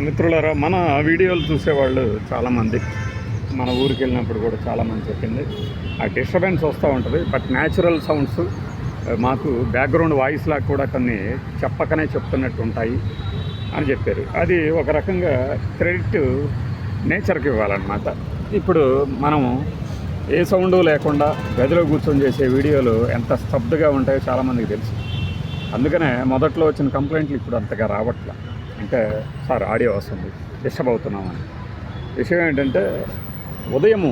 మిత్రులారా, మన వీడియోలు చూసేవాళ్ళు చాలామంది మన ఊరికి వెళ్ళినప్పుడు కూడా చాలామంది చెప్పింది ఆ డిస్టర్బెన్స్ వస్తూ ఉంటుంది. బట్ న్యాచురల్ సౌండ్స్ మాకు బ్యాక్గ్రౌండ్ వాయిస్ లాగా కూడా కొన్ని చెప్పకనే చెప్తున్నట్టు ఉంటాయి అని చెప్పారు. అది ఒక రకంగా క్రెడిట్ నేచర్కి ఇవ్వాలన్నమాట. ఇప్పుడు మనము ఏ సౌండ్ లేకుండా గదిలో కూర్చొని చేసే వీడియోలు ఎంత స్తబ్దుగా ఉంటాయో చాలామందికి తెలుసు. అందుకనే మొదట్లో వచ్చిన కంప్లైంట్లు ఇప్పుడు అంతగా రావట్లా. అంటే సార్ ఆడియో వస్తుంది, డిస్టర్బ్ అవుతున్నామని. విషయం ఏంటంటే, ఉదయము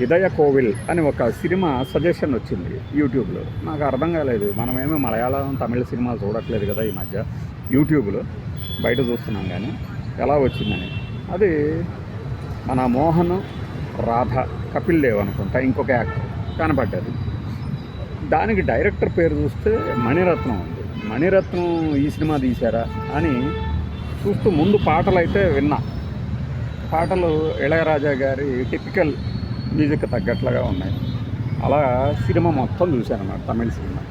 ఇదయ కోవిల్ అని ఒక సినిమా సజెషన్ వచ్చింది యూట్యూబ్లో. నాకు అర్థం కాలేదు. మనమేమో మలయాళం తమిళ సినిమాలు చూడట్లేదు కదా ఈ మధ్య, యూట్యూబ్లో బయట చూస్తున్నాం. కానీ ఎలా వచ్చిందని, అది మన మోహన్, రాధ, కపిల్ దేవ్ అనుకుంటా, ఇంకొక యాక్టర్ కనపడ్డది. దానికి డైరెక్టర్ పేరు చూస్తే మణిరత్నం ఉంది. మణిరత్నం ఈ సినిమా తీశారా అని చూస్తూ ముందు పాటలు అయితే విన్నా. పాటలు ఇళయరాజా గారి టిపికల్ మ్యూజిక్ తగ్గట్లుగా ఉన్నాయి. అలా సినిమా మొత్తం చూశాను అన్నమాట, తమిళ సినిమా.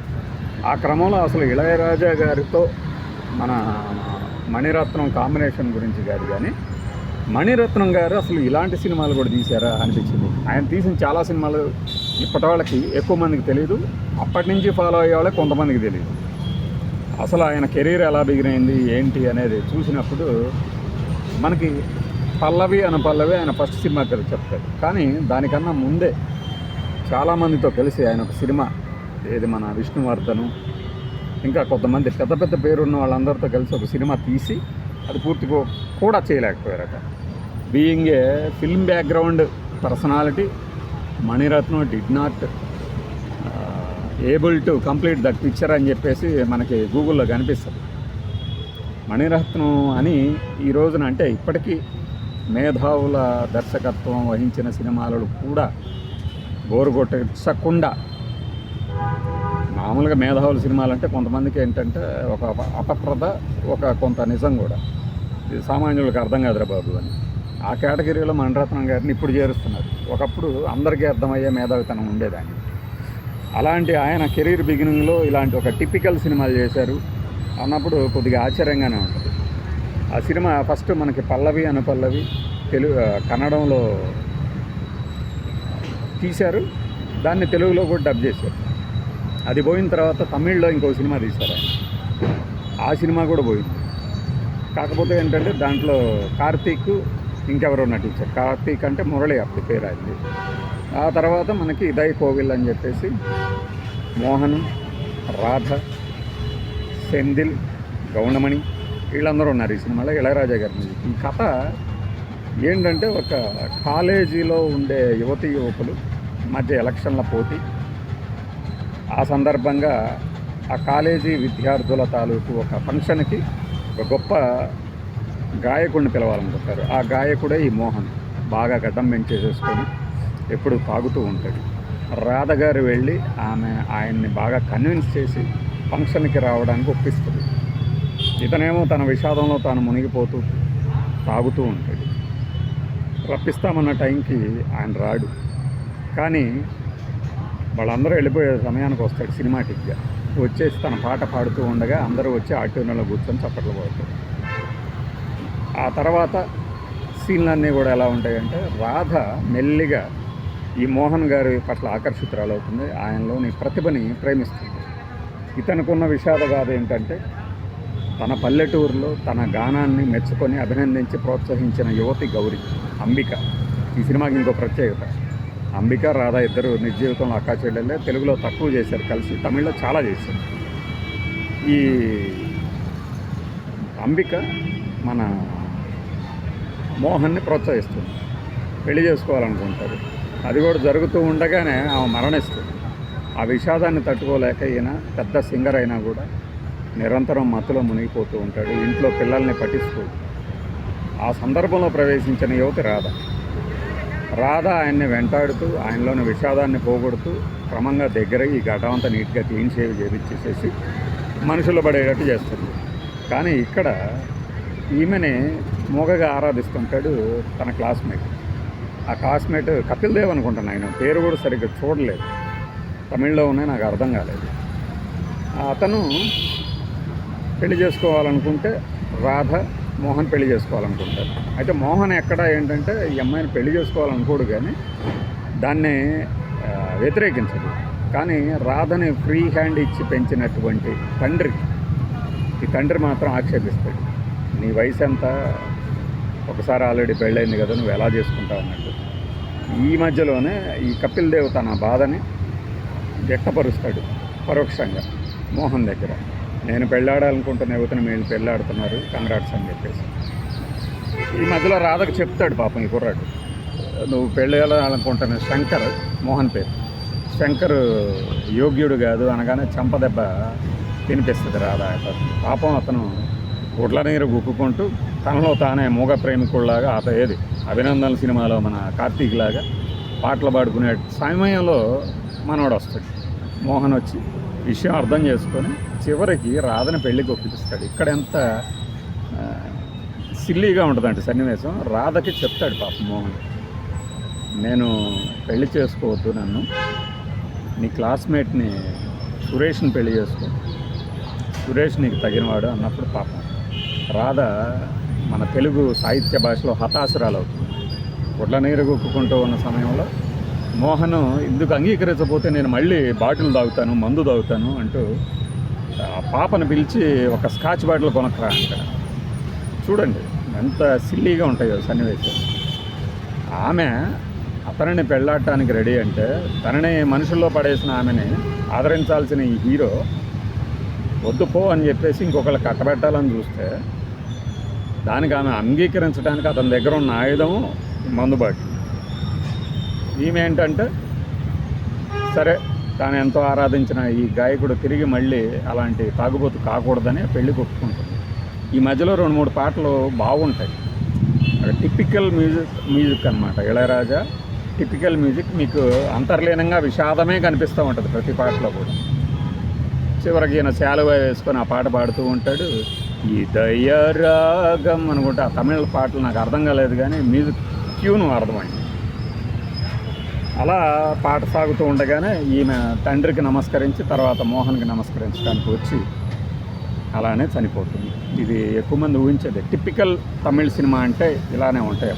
ఆ క్రమంలో అసలు ఇళయరాజా గారితో మన మణిరత్నం కాంబినేషన్ గురించి కాదు, కానీ మణిరత్నం గారు అసలు ఇలాంటి సినిమాలు కూడా తీశారా అనిపించింది. ఆయన తీసిన చాలా సినిమాలు ఇప్పటి వాళ్ళకి ఎక్కువ మందికి తెలియదు, అప్పటి నుంచి ఫాలో అయ్యే వాళ్ళకి కొంతమందికి తెలియదు. అసలు ఆయన కెరీర్ ఎలా బిగినైంది ఏంటి అనేది చూసినప్పుడు మనకి పల్లవి అనుపల్లవి ఆయన ఫస్ట్ సినిమా కదా చెప్తాడు. కానీ దానికన్నా ముందే చాలామందితో కలిసి ఆయన ఒక సినిమా, ఏది మన విష్ణువర్ధను, ఇంకా కొంతమంది పెద్ద పెద్ద పేరున్న వాళ్ళందరితో కలిసి ఒక సినిమా తీసి అది పూర్తి కూడా చేయలేకపోయారట. Being a film background personality, Maniratnam did not able to complete that picture అని చెప్పేసి మనకి గూగుల్లో కనిపిస్తుంది. మణిరత్నం అని ఈ రోజున, అంటే ఇప్పటికీ మేధావుల దర్శకత్వం వహించిన సినిమాలు కూడా బోరు కొట్టకుండా, మామూలుగా మేధావుల సినిమాలు అంటే కొంతమందికి ఏంటంటే ఒక అపప్రద, ఒక కొంత నిజం కూడా, ఇది సామాన్యులకు అర్థం కాదురా బాబు అని. ఆ కేటగిరీలో మణిరత్నం గారిని ఇప్పుడు చేరుస్తున్నారు. ఒకప్పుడు అందరికీ అర్థమయ్యే మేధావితనం ఉండేదాన్ని. అలాంటి ఆయన కెరీర్ బిగినింగ్లో ఇలాంటి ఒక టిపికల్ సినిమాలు చేశారు అన్నప్పుడు కొద్దిగా ఆశ్చర్యంగానే ఉంటుంది. ఆ సినిమా ఫస్ట్ మనకి పల్లవి అనుపల్లవి కన్నడంలో తీశారు, దాన్ని తెలుగులో కూడా డబ్ చేశారు. అది పోయిన తర్వాత తమిళ్లో ఇంకో సినిమా తీశారు ఆయన. ఆ సినిమా కూడా పోయింది. కాకపోతే ఏంటంటే దాంట్లో కార్తీక్ ఇంకెవరో నటించారు. కార్తీక్ అంటే మురళి అప్పుడు పేరు అయింది. ఆ తర్వాత మనకి ఇదయ కోవిల్ అని చెప్పేసి మోహన్, రాధ, సెంధిల్, గౌండమణి వీళ్ళందరూ ఉన్నారు ఈ సినిమాలో. ఇళయరాజా గారి ఈ కథ ఏంటంటే, ఒక కాలేజీలో ఉండే యువతీ యువకులు మధ్య ఎలక్షన్ల పోటీ. ఆ సందర్భంగా ఆ కాలేజీ విద్యార్థుల తాలూకు ఒక ఫంక్షన్కి ఒక గొప్ప గాయకుడిని పిలవాలనుకుంటారు. ఆ గాయకుడే ఈ మోహన్. బాగా గడ్డం పెంచేసేసుకొని ఎప్పుడు తాగుతూ ఉంటాడు. రాధ గారు వెళ్ళి ఆయన్ని బాగా కన్విన్స్ చేసి ఫంక్షన్కి రావడానికి ఒప్పిస్తుంది. ఇతనేమో తన విషాదంలో తాను మునిగిపోతూ తాగుతూ ఉంటాడు. రప్పిస్తామన్న టైంకి ఆయన రాడు. కానీ వాళ్ళందరూ వెళ్ళిపోయే సమయానికి వస్తాడు సినిమాటిక్గా. వచ్చేసి తన పాట పాడుతూ ఉండగా అందరూ వచ్చి ఆటోనలో కూర్చొని చప్పట్లు కొడతారు. ఆ తర్వాత సీన్లన్నీ కూడా ఎలా ఉంటాయంటే, రాధ మెల్లిగా ఈ మోహన్ గారి పట్ల ఆకర్షితురాలవుతుంది, ఆయనలోని ప్రతిభని ప్రేమిస్తుంది. ఇతనుకున్న విషాద గాథ ఏంటంటే, తన పల్లెటూరులో తన గానాన్ని మెచ్చుకొని అభినందించి ప్రోత్సహించిన యువతి గౌరి, అంబిక. ఈ సినిమాకి ఇంకో ప్రత్యేకత, అంబిక, రాధ ఇద్దరు నిజ జీవితంలో అక్కా చెల్లెళ్ళే. తెలుగులో తక్కువ చేశారు కలిసి, తమిళ్లో చాలా చేశారు. ఈ అంబిక మన మోహన్ని ప్రోత్సహిస్తుంది, పెళ్లి చేసుకోవాలనుకుంటారు. అది కూడా జరుగుతూ ఉండగానే ఆమె మరణిస్తుంది. ఆ విషాదాన్ని తట్టుకోలేక ఈయన పెద్ద సింగర్ అయినా కూడా నిరంతరం మత్తులో మునిగిపోతూ ఉంటాడు. ఇంట్లో పిల్లల్ని పట్టిస్తూ. ఆ సందర్భంలో ప్రవేశించిన యువతి రాధ. రాధ ఆయన్ని వెంటాడుతూ ఆయనలోని విషాదాన్ని పోగొడుతూ క్రమంగా దగ్గరై ఈ ఘటన అంతా నీట్గా క్లీన్ షేవ్ చేయించేసేసి మనుషులు పడేటట్టు చేస్తుంది. కానీ ఇక్కడ ఈమెని మూగగా ఆరాధిస్తుంటాడు తన క్లాస్మేట్. ఆ క్లాస్మేట్ కపిల్ దేవ్ అనుకుంటాను. ఆయన పేరు కూడా సరిగ్గా చూడలేదు, తమిళ్లో ఉన్నాయి, నాకు అర్థం కాలేదు. అతను పెళ్లి చేసుకోవాలనుకుంటే రాధ మోహన్ పెళ్లి చేసుకోవాలనుకుంటారు. అయితే మోహన్ ఎక్కడ ఏంటంటే ఈ అమ్మాయిని పెళ్లి చేసుకోవాలనుకోడు, కానీ దాన్ని వ్యతిరేకించదు. కానీ రాధని ఫ్రీ హ్యాండ్ ఇచ్చి పెంచినటువంటి ఈ తండ్రి మాత్రం ఆక్షేపిస్తాడు. నీ వయసు ఎంత, ఒకసారి ఆల్రెడీ పెళ్ళైంది కదా, నువ్వు ఎలా చేసుకుంటావు అన్నట్టు. ఈ మధ్యలోనే ఈ కపిల్ దేవ్ తన బాధని వ్యక్తపరుస్తాడు పరోక్షంగా మోహన్ దగ్గర. నేను పెళ్ళాడాలనుకుంటున్న యువతని మీరు పెళ్ళాడుతున్నారు, కంగ్రాట్స్ అని చెప్పేసి. ఈ మధ్యలో రాధకు చెప్తాడు పాపం ఈ కుర్రాడు, నువ్వు పెళ్ళాడాలనుకుంటున్న శంకర్, మోహన్ పేరు శంకర్ యోగ్యుడు కాదు అనగానే చంపదెబ్బ తినిపిస్తుంది రాధ. పాపం అతను గుడ్ల నీరు గుక్కుకుంటూ తనలో తానే మూగ ప్రేమికుల్లాగా ఏది అభినందన సినిమాలో మన కార్తీక్ లాగా పాటలు పాడుకునే సమయంలో మనోడు వస్తాడు. మోహన్ వచ్చి విషయం అర్థం చేసుకొని చివరికి రాధని పెళ్ళికి ఒప్పిస్తాడు. ఇక్కడ ఎంత సిల్లీగా ఉంటుందంటే సన్నివేశం. రాధకి చెప్తాడు పాపం మోహన్, నేను పెళ్లి చేసుకోవద్దు, నన్ను నీ క్లాస్మేట్ని సురేష్ని పెళ్లి చేసుకో, సురేష్ నీకు తగినవాడు అన్నప్పుడు పాపం రాధ మన తెలుగు సాహిత్య భాషలో హతాశురాలు అవుతుంది. గుడ్ల నీరు గుక్కుకుంటూ ఉన్న సమయంలో మోహన్ ఎందుకు అంగీకరించకపోతే నేను మళ్ళీ బాటిల్ తాగుతాను, మందు తాగుతాను అంటూ ఆ పాపను పిలిచి ఒక స్కాచ్ బాటిల్ కొనక్కరా అంటాడు. చూడండి ఎంత సిల్లీగా ఉంటాయో సన్నివేశాలు. ఆమె అతనిని పెళ్ళాడటానికి రెడీ అంటే తనని మనుషుల్లో పడేసిన ఆమెని ఆదరించాల్సిన ఈ హీరో వద్దు పో అని చెప్పేసి ఇంకొకళ్ళు కట్టబెట్టాలని చూస్తే దానికి ఆమె అంగీకరించడానికి అతని దగ్గర ఉన్న ఆయుధము మందుబాటు. ఈమె ఏంటంటే సరే తాను ఎంతో ఆరాధించిన ఈ గాయకుడు తిరిగి మళ్ళీ అలాంటి తాగుబోతు కాకూడదని పెళ్ళికి ఒప్పుకుంటుంది. ఈ మధ్యలో 2-3 పాటలు బాగుంటాయి. టిపికల్ మ్యూజిక్ అనమాట. ఇళయరాజా టిపికల్ మ్యూజిక్, మీకు అంతర్లీనంగా విషాదమే కనిపిస్తూ ఉంటుంది ప్రతి పాటలో కూడా. చివరికి ఈయన శాలువా వేసుకొని ఆ పాట పాడుతూ ఉంటాడు. ఈ దయరాగం అనుకుంటే ఆ తమిళ పాటలు నాకు అర్థం కాలేదు, కానీ మ్యూజిక్ ట్యూన్ అర్థమైంది. అలా పాట సాగుతూ ఉండగానే ఈమె తండ్రికి నమస్కరించి తర్వాత మోహన్కి నమస్కరించడానికి వచ్చి అలానే చనిపోతుంది. ఇది ఎక్కువ మంది ఊహించేది. టిపికల్ తమిళ్ సినిమా అంటే ఇలానే ఉంటాయి.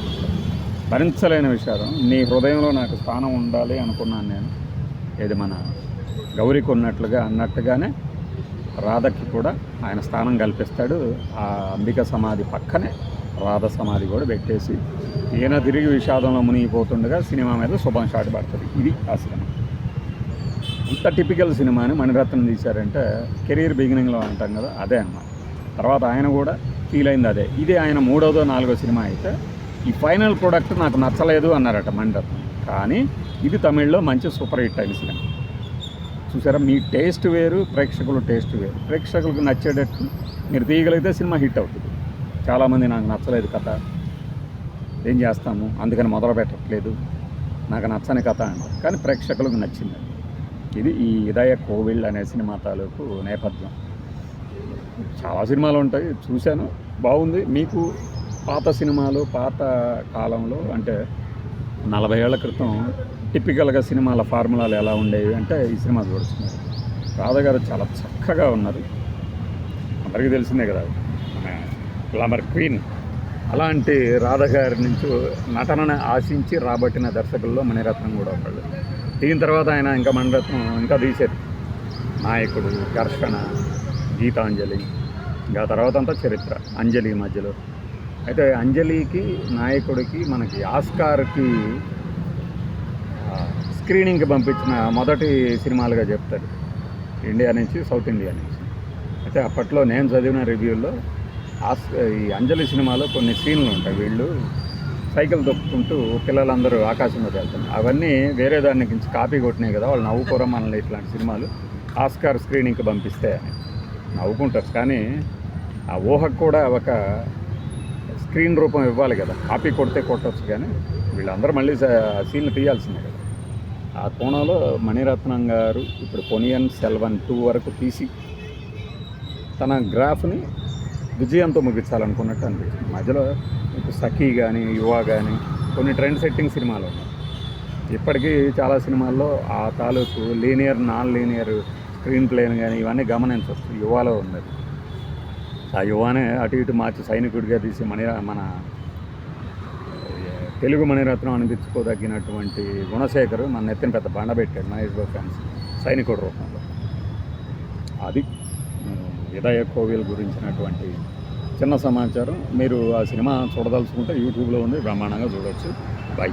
భరించలేని విషాదం. నీ హృదయంలో నాకు స్థానం ఉండాలి అనుకున్నాను నేను, ఇది మన గౌరికి ఉన్నట్లుగా అన్నట్టుగానే రాధకి కూడా ఆయన స్థానం కల్పిస్తాడు. ఆ అంబిక సమాధి పక్కనే రాధ సమాధి కూడా పెట్టేసి ఈయన తిరిగి విషాదంలో మునిగిపోతుండగా సినిమా మీద శుభం షాట్ పడుతుంది. ఇది ఆ సినిమా. ఇంత టిపికల్ సినిమాని మణిరత్నం తీశారంటే కెరీర్ బిగినింగ్లో అంటాం కదా, అదే అన్నమాట. తర్వాత ఆయన కూడా ఫీల్ అయింది అదే. ఇది ఆయన 3వ 4వ సినిమా అయితే ఈ ఫైనల్ ప్రోడక్ట్ నాకు నచ్చలేదు అన్నారట మణిరత్నం. కానీ ఇది తమిళ్లో మంచి సూపర్ హిట్ అయిన సినిమా. చూసారా, మీ టేస్ట్ వేరు, ప్రేక్షకుల టేస్ట్ వేరు. ప్రేక్షకులకు నచ్చేటట్టు మీరు తీయగలిగితే సినిమా హిట్ అవుతుంది. చాలామంది నాకు నచ్చలేదు కథ, ఏం చేస్తాము అందుకని మొదలు పెట్టట్లేదు, నాకు నచ్చని కథ అంటారు. కానీ ప్రేక్షకులకు నచ్చింది. ఇది ఈ ఇదయ కోవిల్ అనే సినిమా తాలూకు నేపథ్యం. చాలా సినిమాలు ఉంటాయి, చూశాను, బాగుంది. మీకు పాత సినిమాలు పాత కాలంలో అంటే 40 ఏళ్ల క్రితం టిపికల్గా సినిమాల ఫార్ములాలు ఎలా ఉండేవి అంటే ఈ సినిమా చూడుతున్నారు. రాధగారు చాలా చక్కగా ఉన్నారు. అందరికీ తెలిసిందే కదా, గ్లామర్ క్వీన్. అలాంటి రాధగారి నుంచి నటనను ఆశించి రాబట్టిన దర్శకుల్లో మణిరత్నం కూడా ఒకళ్ళు. దీని తర్వాత ఆయన ఇంకా మణిరత్నం ఇంకా తీసేది నాయకుడు, ఘర్షణ, గీతాంజలి, ఇంకా తర్వాత అంతా చరిత్ర, అంజలి మధ్యలో. అయితే అంజలికి నాయకుడికి మనకి ఆస్కార్కి స్క్రీనింగ్కి పంపించిన మొదటి సినిమాలుగా చెప్తారు ఇండియా నుంచి, సౌత్ ఇండియా నుంచి. అయితే అప్పట్లో నేను చదివిన రివ్యూల్లో ఈ అంజలి సినిమాలో కొన్ని సీన్లు ఉంటాయి. వీళ్ళు సైకిల్ తొక్కుకుంటూ పిల్లలందరూ ఆకాశంలోకి వెళ్తున్నారు. అవన్నీ వేరే దాని నుంచి కాపీ కొట్టినాయి కదా, వాళ్ళు నవ్వుకోవడం మనల్ని ఇట్లాంటి సినిమాలు ఆస్కార్ స్క్రీనింగ్కి పంపిస్తే అని నవ్వుకుంటారు. కానీ ఆ ఊహకు కూడా ఒక స్క్రీన్ రూపం ఇవ్వాలి కదా, కాపీ కొడితే కొట్టవచ్చు. కానీ వీళ్ళందరూ మళ్ళీ సీన్లు తీయాల్సిందే కదా. ఆ కోణంలో మణిరత్నం గారు ఇప్పుడు పొనియన్ సెల్వన్ 2 వరకు తీసి తన గ్రాఫ్ని విజయంతో ముగించాలనుకున్నట్టు అనిపిస్తుంది. మధ్యలో ఇప్పుడు సఖీ కానీ యువ కానీ కొన్ని ట్రెండ్ సెట్టింగ్ సినిమాలు ఉన్నాయి. ఇప్పటికీ చాలా సినిమాల్లో ఆ తాలూకు లీనియర్ నాన్ లీనియర్ స్క్రీన్ ప్లేని కానీ ఇవన్నీ గమనించవచ్చు. యువలో ఉన్నది ఆ యువానే అటు ఇటు మార్చి సైనికుడిగా తీసి మన తెలుగు మణిరత్నం అనిపించుకోదగినటువంటి గుణశేఖర్ మన నెత్తిన పెద్ద బండ పెట్టాడు మహేష్ బాబు ఫ్యాన్స్ సైనికుడి రూపంలో. అది విదయ కోవిల్ గురించినటువంటి చిన్న సమాచారం. మీరు ఆ సినిమా చూడదలుచుకుంటే యూట్యూబ్లో ఉంది, బ్రహ్మాండంగా చూడవచ్చు. బై.